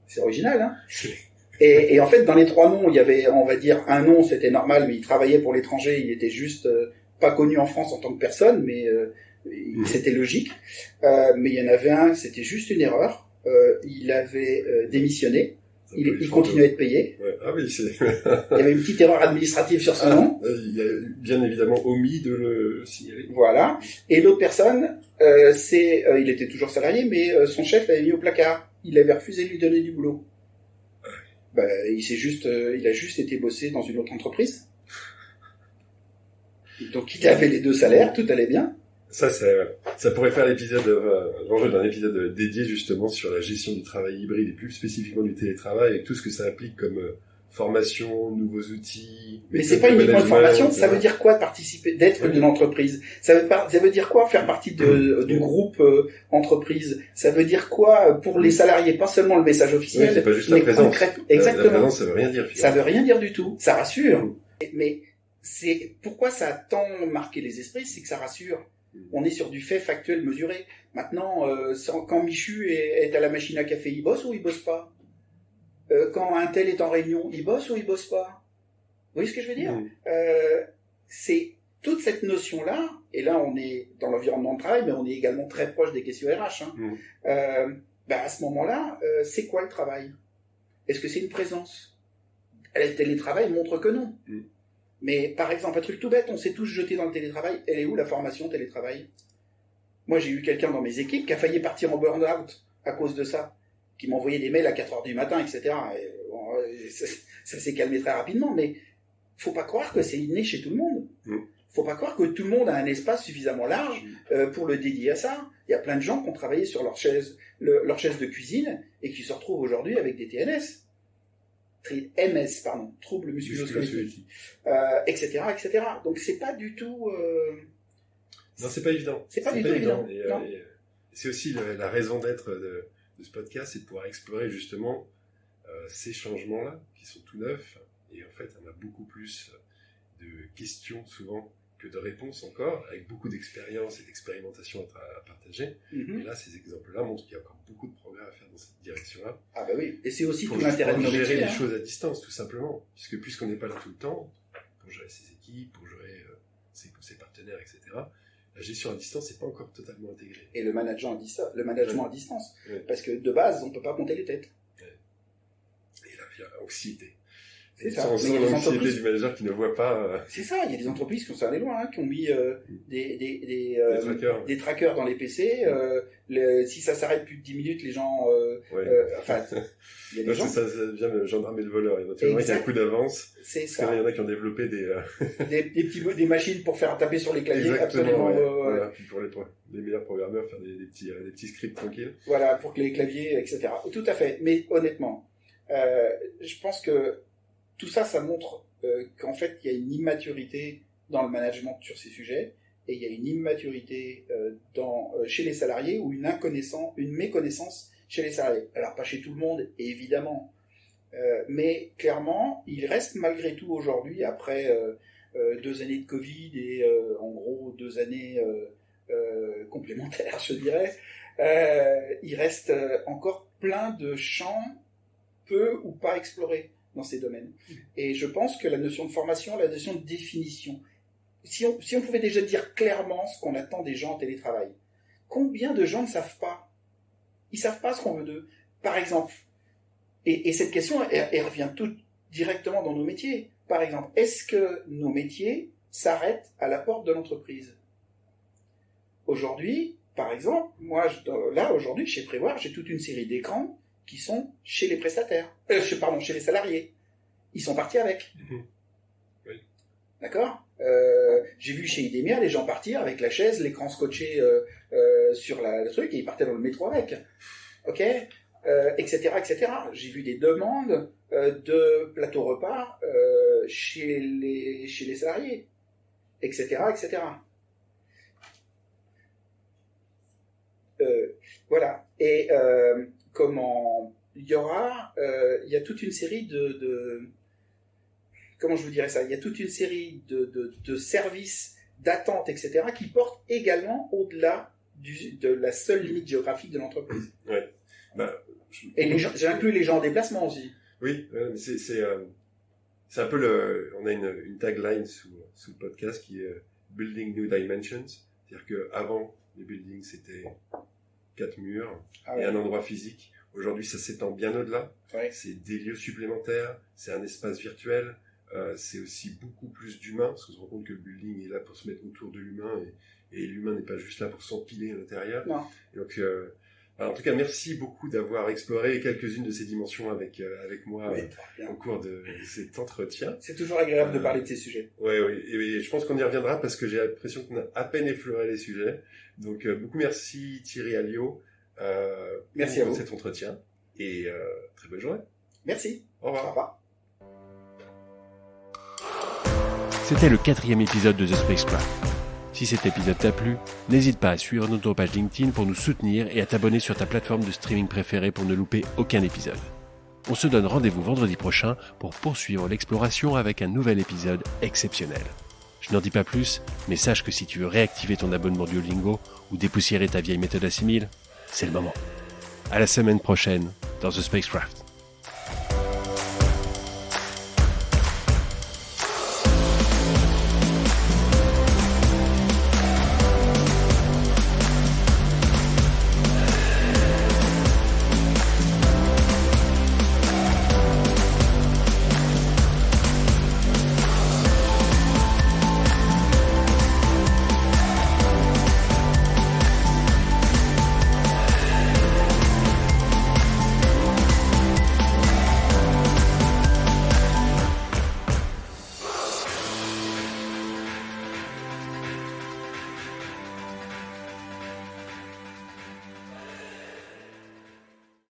C'est original, hein. Et en fait, dans les 3 noms, il y avait, on va dire, un nom, c'était normal, mais il travaillait pour l'étranger, il était juste pas connu en France en tant que personne, mais c'était logique. Mais il y en avait un, c'était juste une erreur. Il avait démissionné. Il continuait à être payé. Ouais. Ah oui, il y avait une petite erreur administrative sur son nom. Il a bien évidemment omis de le signaler. Voilà. Et l'autre personne, il était toujours salarié, mais son chef l'avait mis au placard. Il avait refusé de lui donner du boulot. Il a juste été bossé dans une autre entreprise. Donc il y avait les deux salaires, tout allait bien. Ça pourrait faire l'enjeu d'un épisode dédié justement sur la gestion du travail hybride et plus spécifiquement du télétravail et tout ce que ça implique comme formation, nouveaux outils. Mais c'est pas uniquement une formation, ça veut dire quoi participer, d'être d'une entreprise? Ça veut dire quoi faire partie du groupe entreprise? Ça veut dire quoi pour les salariés? Pas seulement le message officiel, c'est pas juste la présence. Exactement. La présence, ça veut rien dire. Ça veut rien dire du tout. Ça rassure. Mais c'est pourquoi ça a tant marqué les esprits, c'est que ça rassure. On est sur du fait factuel mesuré. Maintenant, quand Michu est à la machine à café, il bosse ou il bosse pas? Quand un tel est en réunion, il bosse ou il bosse pas? Vous voyez ce que je veux dire? C'est toute cette notion-là, et là on est dans l'environnement de travail, mais on est également très proche des questions RH. À ce moment-là, c'est quoi le travail? Est-ce que c'est une présence? Le télétravail montre que non. Mais par exemple, un truc tout bête, on s'est tous jetés dans le télétravail. Elle est où la formation télétravail? Moi, j'ai eu quelqu'un dans mes équipes qui a failli partir en burn-out à cause de ça, qui m'envoyait des mails à 4h du matin, etc. Et, ça s'est calmé très rapidement, mais faut pas croire que c'est inné chez tout le monde. Faut pas croire que tout le monde a un espace suffisamment large pour le dédier à ça. Il y a plein de gens qui ont travaillé sur leur chaise de cuisine et qui se retrouvent aujourd'hui avec des TNS. Troubles musculo-squelettiques, etc., etc. Donc c'est pas du tout. Non, c'est pas évident. C'est pas du tout évident. Et c'est aussi la raison d'être de ce podcast, c'est de pouvoir explorer justement ces changements-là qui sont tout neufs. Et en fait, on a beaucoup plus de questions souvent que de réponses encore, avec beaucoup d'expérience et d'expérimentation à partager. Et là, ces exemples-là montrent qu'il y a encore beaucoup de progrès à faire dans cette direction-là. Ah bah oui, et c'est aussi tout l'intérêt de nos métiers. Gérer les choses à distance, tout simplement. Puisqu'on n'est pas là tout le temps, pour gérer ses équipes, pour gérer ses partenaires, etc., la gestion à distance n'est pas encore totalement intégrée. Et le management à distance. Parce que de base, on ne peut pas compter les têtes. Et là, il y a anxiété. C'est ça. On sent l'anxiété du manager qui ne voit pas. C'est ça, il y a des entreprises qui sont allées loin, qui ont mis des trackers dans les PC. Si ça s'arrête plus de 10 minutes, les gens. Il y a des gens. Ça vient le gendarme et le voleur. Il y en a toujours qui a un coup d'avance. C'est parce ça. Il y en a qui ont développé des machines pour faire taper sur les claviers. Exactement, absolument. Voilà. Puis pour les meilleurs programmeurs, faire des petits scripts tranquilles. Voilà, pour que les claviers, etc. Tout à fait. Mais honnêtement, je pense que tout ça, ça montre qu'en fait, il y a une immaturité dans le management sur ces sujets, et il y a une immaturité chez les salariés, ou une méconnaissance chez les salariés. Alors, pas chez tout le monde, évidemment, mais clairement, il reste malgré tout aujourd'hui, après 2 années de Covid et en gros 2 années complémentaires, je dirais, il reste encore plein de champs peu ou pas explorés dans ces domaines. Et je pense que la notion de formation, la notion de définition, si on pouvait déjà dire clairement ce qu'on attend des gens en télétravail, combien de gens ne savent pas? Ils savent pas ce qu'on veut d'eux. Par exemple, et cette question, elle revient tout directement dans nos métiers. Par exemple, est-ce que nos métiers s'arrêtent à la porte de l'entreprise? Aujourd'hui, par exemple, moi, aujourd'hui, chez Prévoir, j'ai toute une série d'écrans qui sont chez les prestataires. Chez les salariés. Ils sont partis avec. Oui. D'accord? J'ai vu chez Idemia les gens partir avec la chaise, l'écran scotché sur le truc, et ils partaient dans le métro avec. Ok? Etc., etc. J'ai vu des demandes de plateau repas chez les salariés. Etc., etc. Voilà. Et il y a toute une série comment je vous dirais ça? Il y a toute une série de services, d'attentes, etc., qui portent également au-delà de la seule limite géographique de l'entreprise. Ouais. Et j'inclus les gens en déplacement aussi. Oui, mais c'est un peu on a une tagline sous le podcast qui est Building New Dimensions. C'est-à-dire qu'avant, les buildings, c'était 4 murs et un endroit physique. Aujourd'hui, ça s'étend bien au-delà. Ouais. C'est des lieux supplémentaires, c'est un espace virtuel, c'est aussi beaucoup plus d'humain, parce qu'on se rend compte que le building est là pour se mettre autour de l'humain, et l'humain n'est pas juste là pour s'empiler à l'intérieur. Non. Et donc, Alors, en tout cas, merci beaucoup d'avoir exploré quelques-unes de ces dimensions avec moi au cours de cet entretien. C'est toujours agréable de parler de ces sujets. Oui. Et je pense qu'on y reviendra parce que j'ai l'impression qu'on a à peine effleuré les sujets. Donc, beaucoup merci Thierry Alliot merci pour cet entretien et très bonne journée. Merci. Au revoir. Au revoir. C'était le 4e épisode de The Spacecraft. Si cet épisode t'a plu, n'hésite pas à suivre notre page LinkedIn pour nous soutenir et à t'abonner sur ta plateforme de streaming préférée pour ne louper aucun épisode. On se donne rendez-vous vendredi prochain pour poursuivre l'exploration avec un nouvel épisode exceptionnel. Je n'en dis pas plus, mais sache que si tu veux réactiver ton abonnement Duolingo ou dépoussiérer ta vieille méthode Assimil, c'est le moment. À la semaine prochaine dans The Spacecraft.